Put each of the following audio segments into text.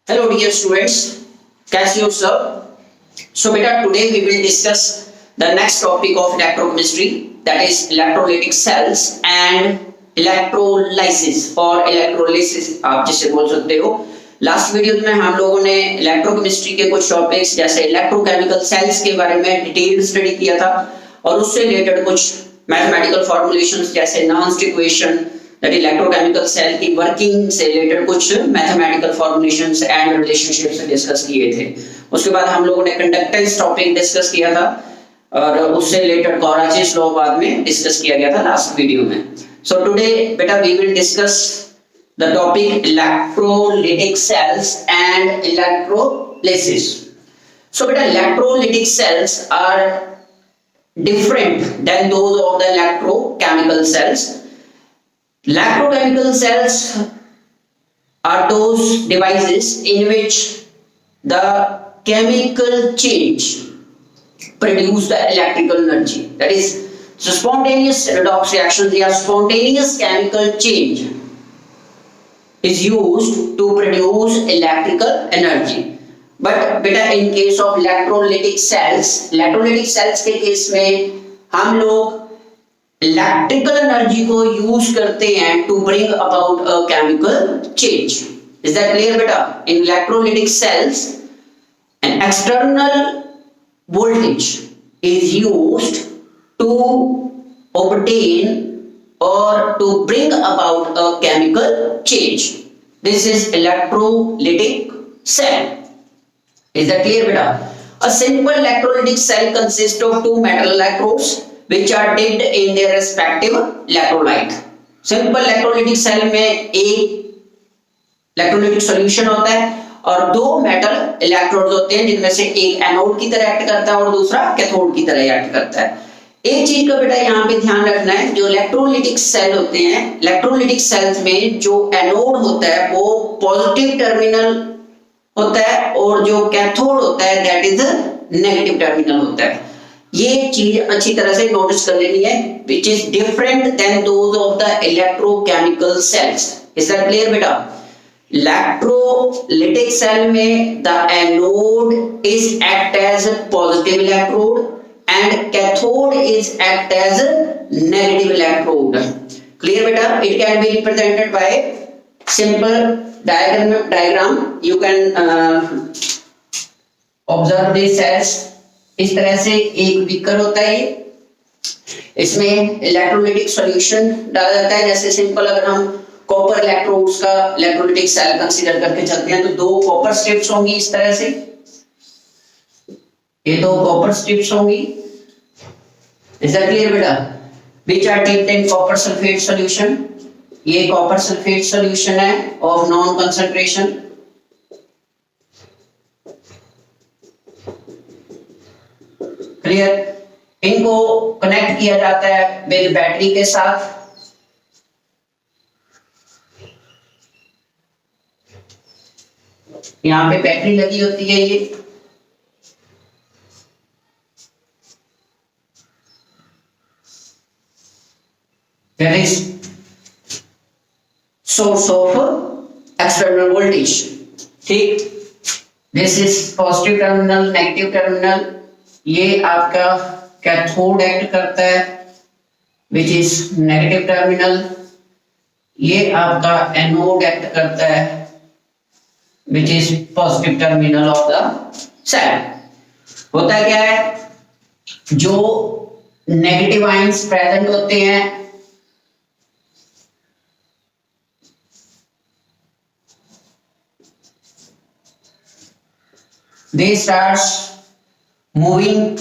Hello dear students, कैसे हो सब? So beta today we will discuss the next topic of electrochemistry, that is electrolytic cells and electrolysis or electrolysis आप जिसे बोल सकते हो। लास्ट वीडियो में हम लोगों ने इलेक्ट्रोकेमिस्ट्री के कुछ टॉपिक्स जैसे इलेक्ट्रोकेमिकल सेल्स के बारे में डिटेल स्टडी किया था और उससे रिलेटेड कुछ मैथमेटिकल फॉर्मुलेशंस जैसे नॉन्स इक्वेशन दैट इलेक्ट्रोकेमिकल सेल की वर्किंग से रिलेटेड कुछ mathematical formulations and relationships discuss किए थे। उसके बाद हम लोगों ने कंडक्टेंस टॉपिक डिस्कस किया था और उससे रिलेटेड कॉराचेस लॉ बाद में डिस्कस किया गया था लास्ट वीडियो में। सो टुडे बेटा we will discuss the topic electrolytic cells and electrolysis. So beta electrolytic cells are different than those of the electrochemical cells. Electrochemical cells are those devices in which the chemical change produce the electrical energy, that is so spontaneous redox reactions or spontaneous chemical change is used to produce electrical energy. But beta in case of electrolytic cells के case में हम लोग electrical energy को use करते हैं to bring about a chemical change. Is that clear beta? In electrolytic cells an external voltage is used to obtain or to bring about a chemical change. This is electrolytic cell. Is that clear beta? A simple electrolytic cell consists of two metal electrodes which are dipped in their respective electrolyte. Simple electrolytic cell में एक electrolytic solution होता है और दो metal electrodes होते हैं जिनमें से एक एनोड की तरह एक्ट करता है और दूसरा कैथोड की तरह एक्ट करता है। एक चीज का बेटा यहाँ पे ध्यान रखना है, जो इलेक्ट्रोलिटिक सेल होते हैं, इलेक्ट्रोलिटिक सेल्स में जो एनोड होता है वो पॉजिटिव टर्मिनल होता है और जो कैथोड होता है दैट इज नेगेटिव टर्मिनल होता है। ये चीज अच्छी तरह से नोटिस कर लेनी है, which is different than those of the electrochemical cells. Is that clear बेटा? इलेक्ट्रोलिटिक सेल में the anode is act as positive electrode and cathode is act as a negative electrode. Clear beta? It can be represented by simple diagram. You can observe these cells. इस तरह से एक beaker होता है, इसमें electrolytic solution डाला जाता है। जैसे सिंपल अगर हम कॉपर इलेक्ट्रोड्स का इलेक्ट्रोलाइटिक सेल कंसीडर करके चलते हैं तो दो कॉपर स्ट्रिप्स होंगी इस तरह से, ये दो कॉपर स्ट्रिप्स होंगी। Is that clear बेटा? Which are dipped in copper sulfate solution. ये कॉपर सल्फेट सॉल्यूशन है of non concentration। क्लियर? इनको कनेक्ट किया जाता है विद बैटरी के साथ। यहाँ पे बैटरी लगी होती है, ये that is source of external voltage। ठीक, this is positive terminal, negative terminal। ये आपका कैथोड एक्ट करता है which is negative terminal। ये आपका एनोड एक्ट करता है which is positive terminal of the cell। होता क्या है, जो नेगेटिव आयंस प्रेजेंट होते हैं they starts moving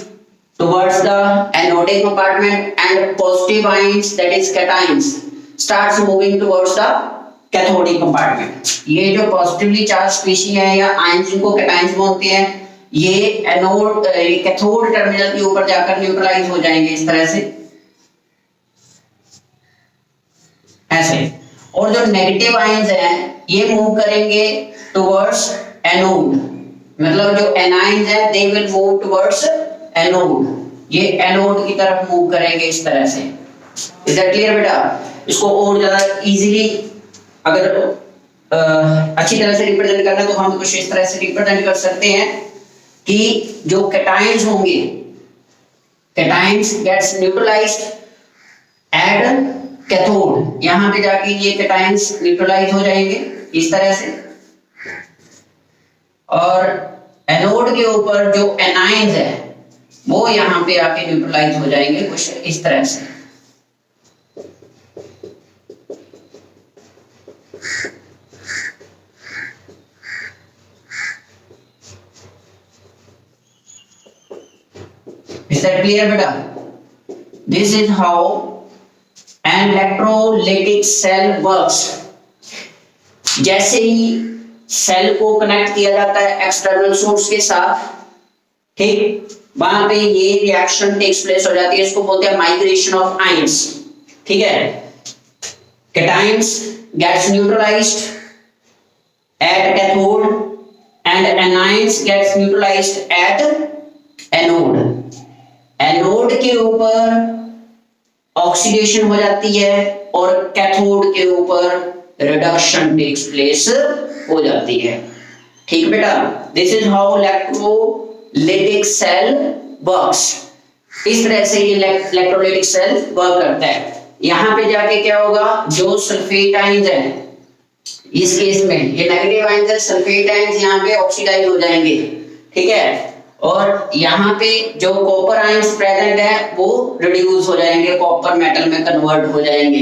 towards the anodic compartment and positive ions, that is cations, starts moving towards the cathodic compartment। ये जो पॉजिटिवली चार्ज स्पीशीज है या आयंस जिनको कैटायंस बोलते हैं, ये एनोड कैथोड टर्मिनल के ऊपर जाकर न्यूट्रलाइज हो जाएंगे इस तरह से, ऐसे। और जो नेगेटिव आयंस हैं ये मूव करेंगे टुवर्ड्स एनोड, मतलब जो एनाइंस है they will move towards anode, ये एनोड की तरफ मूव करेंगे इस तरह से। इज दैट क्लियर बेटा? इसको और ज्यादा इजीली अगर अच्छी तरह से रिप्रेजेंट करना तो हम कुछ इस तरह से रिप्रेजेंट कर सकते हैं कि जो कैटायंस होंगे, cations gets neutralized at cathode, यहां पे जाके ये कैटायंस न्यूट्रलाइज हो जाएंगे इस तरह से, और एनोड के ऊपर जो एनायंस है वो यहां पे आके न्यूट्रलाइज हो जाएंगे कुछ इस तरह से। Is that clear beta? This is how an electrolytic cell works. जैसे ही सेल को कनेक्ट किया जाता है एक्सटर्नल सोर्स के साथ, ठीक, वहां पे ये रिएक्शन टेक्स प्लेस हो जाती है, इसको बोलते हैं माइग्रेशन ऑफ आयंस, ठीक है। Cations gets neutralized at cathode and anions gets neutralized at anode. Anode के ऊपर ऑक्सीडेशन हो जाती है और कैथोड के ऊपर रिडक्शन टेक्स प्लेस हो जाती है, ठीक बेटा। This is how electrolytic cell works. इस तरह से ये इलेक्ट्रोलाइटिक सेल वर्क करता है। यहां पे जाके क्या होगा, जो सल्फेट आयंस है, इस केस में ये नेगेटिव आयंस है, सल्फेट आयंस यहां पे ऑक्सीडाइज हो जाएंगे, ठीक है, और यहाँ पे जो कॉपर आयंस प्रेजेंट है वो रिड्यूस हो जाएंगे, कॉपर मेटल में कन्वर्ट हो जाएंगे।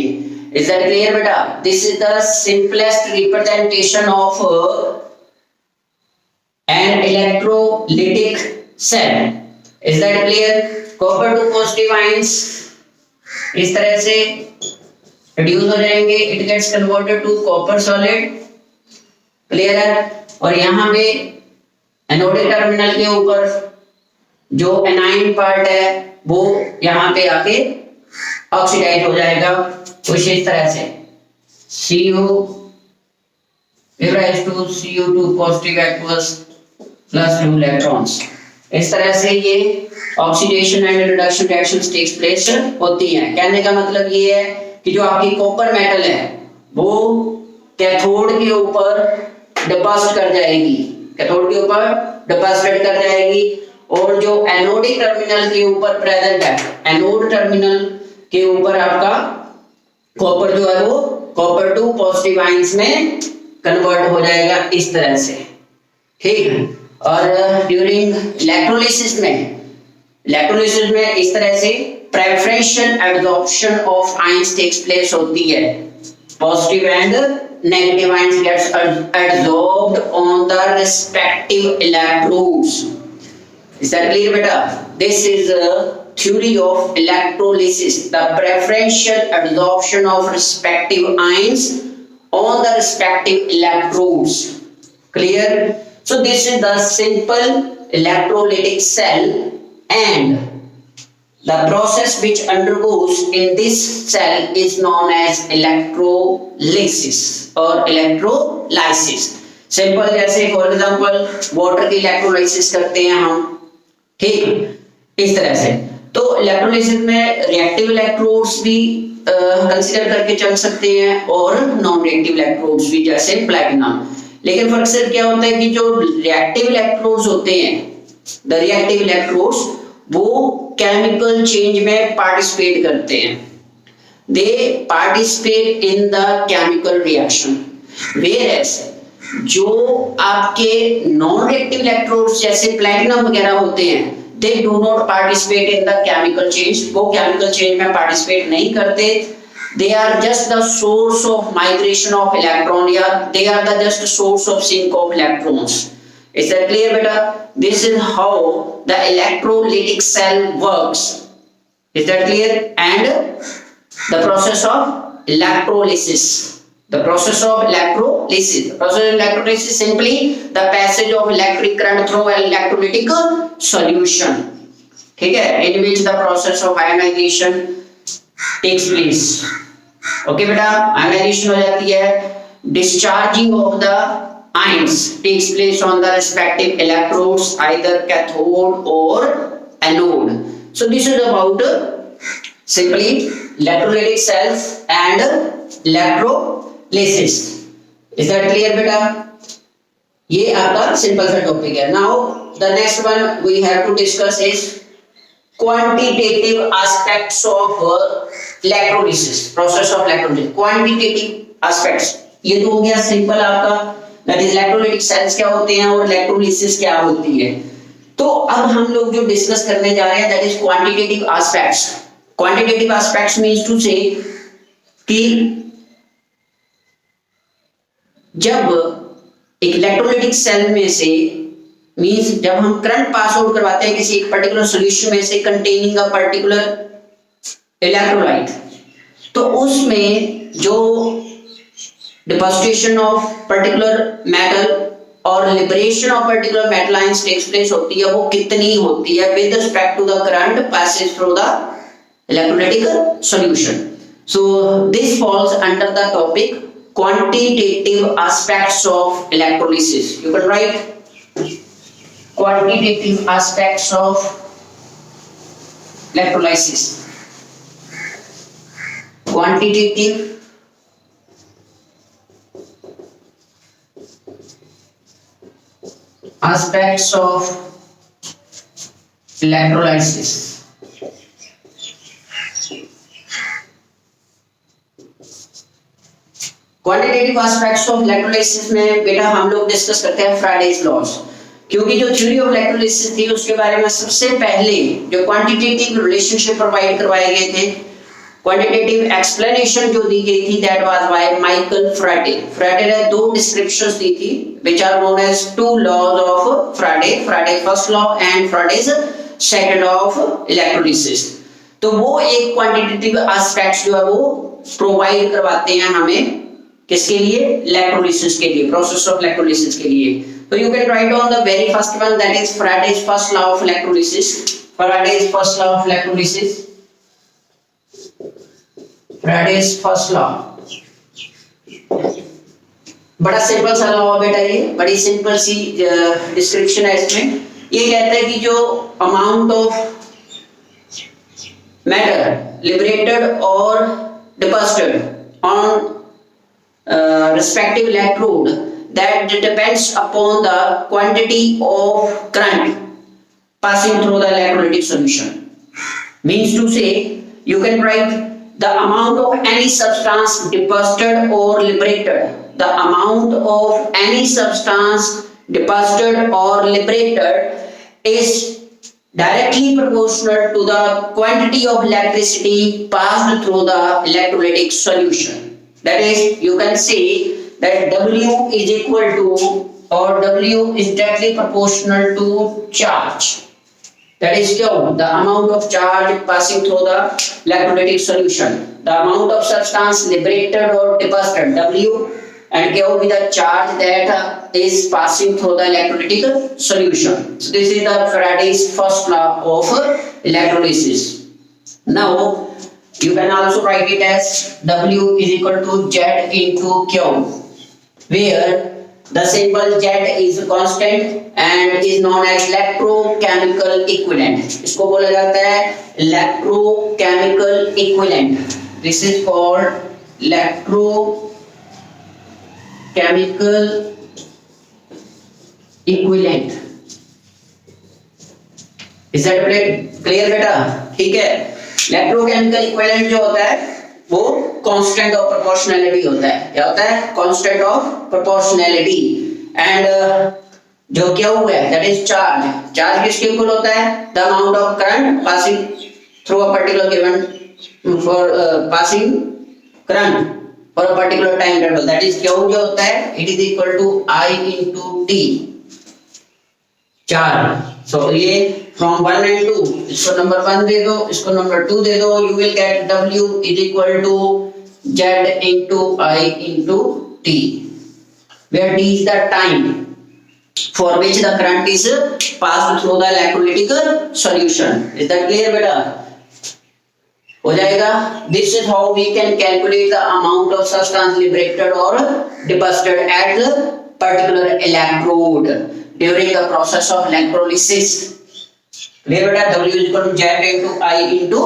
इज दैट क्लियर बेटा? This is the simplest representation of an electrolytic cell. Is that clear? Copper two positive ions इस तरह से रिड्यूस हो जाएंगे, it gets converted to copper solid, clear है। और यहाँ पे एनोडिक टर्मिनल के ऊपर जो एनाइन पार्ट है वो यहाँ पे आके ऑक्सीडाइज हो जाएगा कुछ इस तरह से, CO gives two CO2 positive aqueous plus 2 electrons. इस तरह से ये oxidation and reduction reactions takes place होती हैं। कहने का मतलब ये है कि जो आपकी कॉपर मेटल है वो कैथोड के ऊपर डिपॉजिट कर जाएगी, कैथोड के ऊपर डिपॉजिट कर जाएगी, और जो एनोडिक टर्मिनल के ऊपर प्रेजेंट है, एनोड टर्मिनल के ऊपर आपका कॉपर जो है वो कॉपर टू पॉजिटिव आयंस में कन्वर्ट हो जाएगा इस तरह से, ठीक। और ड्यूरिंग इलेक्ट्रोलिसिस में इस तरह से preferential absorption of ions takes place होती है। Positive and negative ions gets adsorbed on the respective electrodes. Is that clear beta? This is a theory of electrolysis, the preferential absorption of respective ions on the respective electrodes. Clear? So this is the simple electrolytic cell, and the process which undergoes in this cell is known as electrolysis or electrolysis. Simple जैसे for example water की electrolysis करते हैं हम, ठीक, इस तरह से। तो electrolysis में reactive electrodes भी कंसीडर करके चल सकते हैं और नॉन रिएक्टिव इलेक्ट्रोड्स भी, जैसे प्लैटिनम। लेकिन फर्क सिर्फ क्या होता है कि जो रिएक्टिव इलेक्ट्रोड्स होते हैं, द रिएक्टिव इलेक्ट्रोड्स, वो केमिकल चेंज में पार्टिसिपेट करते हैं, दे participate in the chemical reaction. Whereas जो आपके नॉन रिएक्टिव इलेक्ट्रोड्स जैसे प्लैटिनम वगैरह होते हैं, they do not participate in the chemical change, वो केमिकल चेंज में पार्टिसिपेट नहीं करते। They are just the source of migration of electron, या they are the just source of sink of electrons. Is that clear beta? This is how the electrolytic cell works. Is that clear? And the process of electrolysis. The process of electrolysis. The process of electrolysis is simply the passage of electric current through an electrolytic solution. ठीक है? In which the process of ionization takes place. Okay बेटा, ionization हो जाती है, discharging of the ions takes place on the respective electrodes, either cathode or anode. So this is about simply electrolytic cells and electrolysis. Is that clear बेटा? ये आपका simple सा topic है. Now the next one we have to discuss is quantitative aspects of electrolysis, process of electrolysis. Quantitative aspects, ये तो हो गया simple आपका, that is electrolytic cells क्या होते हैं और electrolysis क्या होती है. तो अब हम लोग जो डिस्कस करने जा रहे हैं that is quantitative aspects. Quantitative aspects means to say कि जब एक इलेक्ट्रोलाइटिक सेल में से मींस जब हम करंट पास आउट करवाते हैं किसी एक पर्टिकुलर सॉल्यूशन में से कंटेनिंग अ पर्टिकुलर इलेक्ट्रोलाइट, तो उसमें जो डिपॉजिशन ऑफ पर्टिकुलर मेटल और liberation of particular metal ions takes place होती है, वो कितनी होती है with respect to the current passes through the electrolytic solution. So this falls under the topic quantitative aspects of electrolysis. You can write quantitative aspects of electrolysis. Quantitative aspects of electrolysis. Quantitative aspects of electrolysis में बेटा हम लोग discuss करते हैं Fridays laws, क्योंकि जो theory of electrolysis थी उसके बारे में सबसे पहले जो क्वांटिटेटिव रिलेशनशिप प्रोवाइड करवाए गए थे, क्वांटिटेटिव एक्सप्लेनेशन जो दी गई थी that was by Michael Faraday. Faraday ने दो डिस्क्रिप्शंस दी थी which are known as two laws of Faraday, Faraday first law and Faraday's second law of electrolysis. तो वो एक क्वांटिटेटिव एस्पेक्ट्स जो है वो प्रोवाइड करवाते हैं हमें किसके लिए? इलेक्ट्रोलिसिस के लिए, प्रोसेस ऑफ इलेक्ट्रोलिसिस के लिए. तो you can write on the very first one that is Faraday's first law of electrolysis. Faraday's first law of electrolysis. Faraday's first law. बड़ा सिंपल सा लॉ है बेटा, ये बड़ी सिंपल सी डिस्क्रिप्शन है इसमें. ये कहता है कि जो अमाउंट ऑफ मैटर लिबरेटेड और deposited on respective electrode that depends upon the quantity of current passing through the electrolytic solution. Means to say, you can write the amount of any substance deposited or liberated. The amount of any substance deposited or liberated is directly proportional to the quantity of electricity passed through the electrolytic solution. That is, you can say that W is equal to or W is directly proportional to charge. That is Q, the amount of charge passing through the electrolytic solution. The amount of substance liberated or deposited, W, and Q will be the charge that is passing through the electrolytic solution. So this is the Faraday's first law of electrolysis. Now you can also write it as W is equal to Z into Q, where the symbol Z is constant and is known as electrochemical equivalent. इसको बोला जाता है electrochemical equivalent. This is called electrochemical equivalent. Is that clear बेटा? ठीक है. Electrochemical equivalent जो होता है वो कांस्टेंट ऑफ प्रोपोर्शनैलिटी होता है. क्या होता है? Constant of proportionality. एंड जो क्यू है दैट इज चार्ज. चार्ज किसके इक्वल होता है? The amount of current passing through a particular given for passing current for a particular time interval, that is Q जो होता है it is equal to I into T charge. So ये from 1 and 2, इसको number 1 दे दो, इसको number 2 दे दो, you will get W is equal to Z into I into T, where T is the time for which the current is passed through the electrolytic solution. Is that clear बेटा? हो जाएगा. This is how we can calculate the amount of substance liberated or deposited at the particular electrode during the process of electrolysis. Clear बेटा? W is equal to Z into I into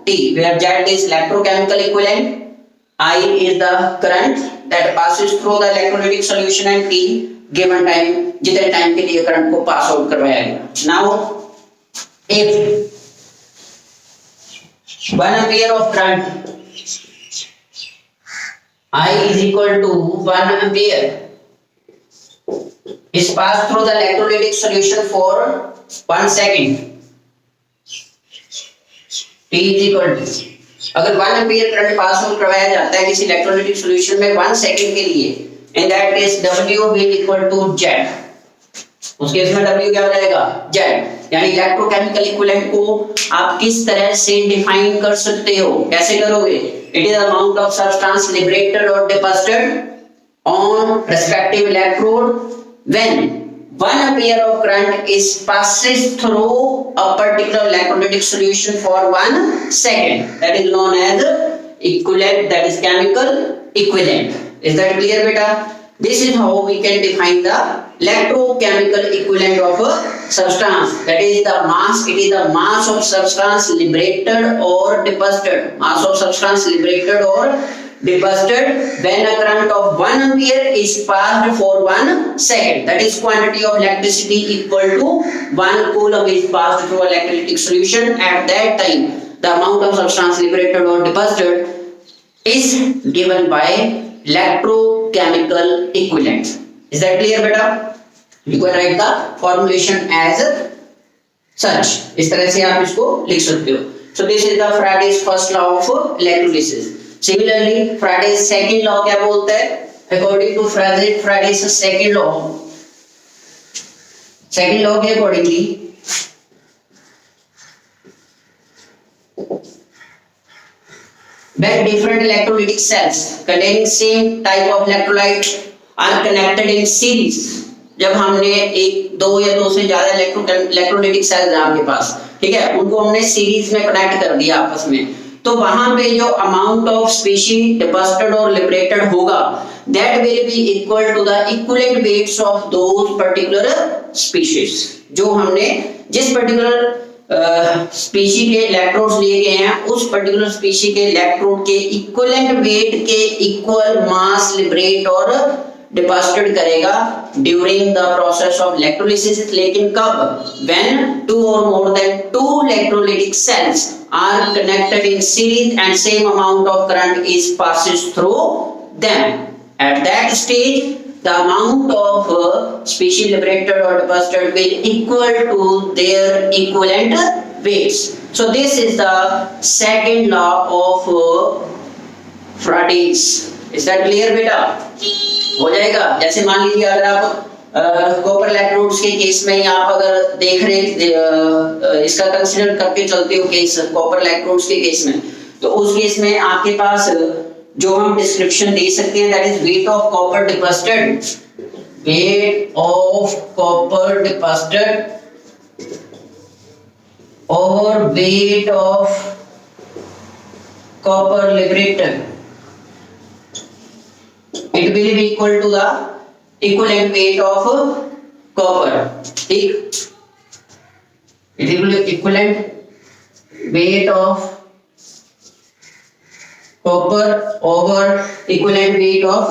T, where Z is electrochemical equivalent, I is the current, that passes through the electrolytic solution and t given time, जितने time के लिए current को pass out करवाया गया. Now if 1 ampere of current I is equal to 1 ampere is passed through the electrolytic solution for 1 second. T is equal to, अगर 1 ampere current pass out करवाया जाता है किसी इलेक्ट्रोलाइटिक सॉल्यूशन में 1 second के लिए, in that case W will equal to Z. उस case में W क्या हो जाएगा? Z. यानी इलेक्ट्रोकेमिकल इक्विवेलेंट को आप किस तरह से डिफाइन कर सकते हो? कैसे करोगे? It is amount of substance liberated और deposited on respective electrode when 1 ampere of current is passes through a particular electrolytic solution for 1 second. That is known as equivalent, that is chemical equivalent. Is that clear, beta? This is how we can define the electrochemical equivalent of a substance. That is the mass. It is the mass of substance liberated or deposited. Mass of substance liberated or deposited when a current of 1 ampere is passed for 1 second. That is quantity of electricity equal to 1 coulomb is passed through electrolytic solution. At that time, the amount of substance liberated or deposited is given by electrochemical equivalent. Is that clear, beta? You can write the formulation as such. इस तरह से आप इसको लिख सकते हो. So this is the Faraday's first law of electrolysis. Similarly, Faraday's second law क्या बोलता है? According to Faraday's second law के accordingly, when different electrolytic cells containing same type of electrolyte are connected in series, जब हमने एक दो या दो से ज्यादा इलेक्ट्रोलाइटिक सेल्स हैं आपके पास, ठीक है, उनको हमने सीरीज में कनेक्ट कर दिया आपस में, तो वहां पे जो अमाउंट ऑफ स्पीशीज डिपॉजिटेड और लिबरेटेड होगा that will be equal to the equivalent weights of those particular species. जो हमने जिस पर्टिकुलर स्पीशी के इलेक्ट्रोड्स लिए गए हैं उस पर्टिकुलर स्पीशी के इलेक्ट्रोड के इक्विवेलेंट वेट के इक्वल मास लिबरेट और डिपॉजिटेड करेगा during the process of electrolysis. लेकिन कब? When 2 or more than 2 electrolytic cells are connected in series and same amount of current is passes through them. At that stage, the amount of species liberated or deposited will equal to their equivalent weights. So this is the second law of Faraday's. Is that clear, beta? हो जाएगा. जैसे मान लीजिए अगर आप copper electrodes के case में आप अगर देख रहे इसका कंसीडर करके चलते हो केस कॉपर इलेक्ट्रोड्स के केस में, तो उस केस में आपके पास जो हम डिस्क्रिप्शन दे सकते हैं that is weight of copper deposited, weight of copper deposited और weight of copper liberated. It will be equal to the equivalent weight of copper. ठीक? It will be equivalent weight of copper over equivalent weight of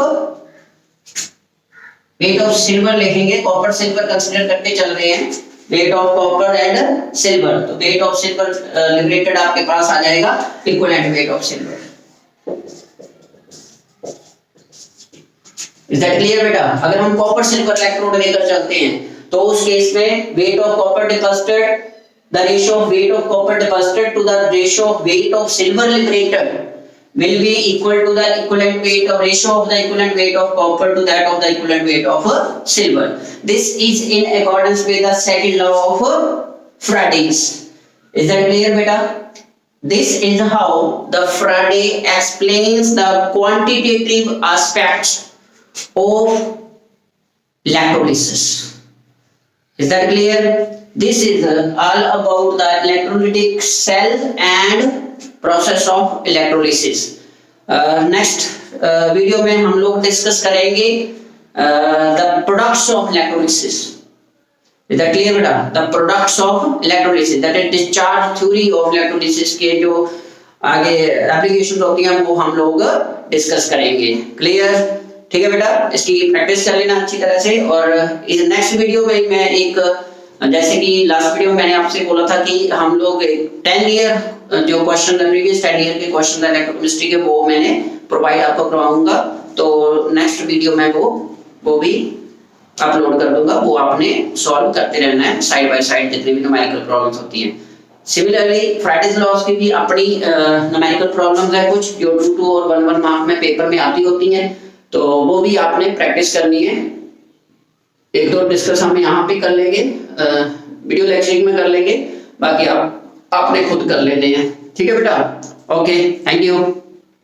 silver लिखेंगे. Copper silver consider करके चल रहे हैं. Wait of copper and silver, तो wait of silver liberated आपके पास आ जाएगा equivalent weight of silver. Is that clear बेटा? अगर हम कॉपर सिल्वर इलेक्ट्रोड लेकर चलते हैं तो उस केस में weight of copper deposited, the ratio of weight of copper deposited to the ratio of weight of silver liberated will be equal to the equivalent weight or ratio of the equivalent weight of copper to that of the equivalent weight of silver. This is in accordance with the second law of Faraday's. Is that clear beta? This is how the Faraday explains the quantitative aspects of electrolysis. Is that clear? This is all about the electrolytic cell and process of electrolysis. Next video में हम लोग discuss करेंगे the products of electrolysis. Is that clear बेटा? The products of electrolysis, that is discharge theory of electrolysis के जो आगे application होती हैं वो हम लोग डिस्कस करेंगे. Clear? ठीक है बेटा, इसकी प्रैक्टिस कर लेना अच्छी तरह से। और इस नेक्स्ट वीडियो में मैं एक, जैसे कि लास्ट वीडियो में मैंने आपसे बोला था कि हम लोग 10 ईयर जो क्वेश्चन प्रीवियस 10 ईयर के क्वेश्चन इलेक्ट्रोकेमिस्ट्री के वो मैंने प्रोवाइड आपको करवाऊंगा। तो नेक्स्ट वीडियो में वो भी अपलोड कर दूंगा, वो आपने सॉल्व करते रहना है साइड बाय साइड जितनी भी न्यूमेरिकल प्रॉब्लम्स होती हैं। सिमिलरली फ्राइडेज लॉस की भी अपनी न्यूमेरिकल प्रॉब्लम्स है कुछ जो 2-2 और 1-1 मार्क में पेपर में आती होती हैं, तो वो भी आपने प्रैक्टिस करनी है। एक दो डिस्कस हम यहाँ पे कर लेंगे, वीडियो लेक्चरिंग में कर लेंगे, बाकी आपने खुद कर लेने हैं। ठीक है बेटा, ओके, थैंक यू।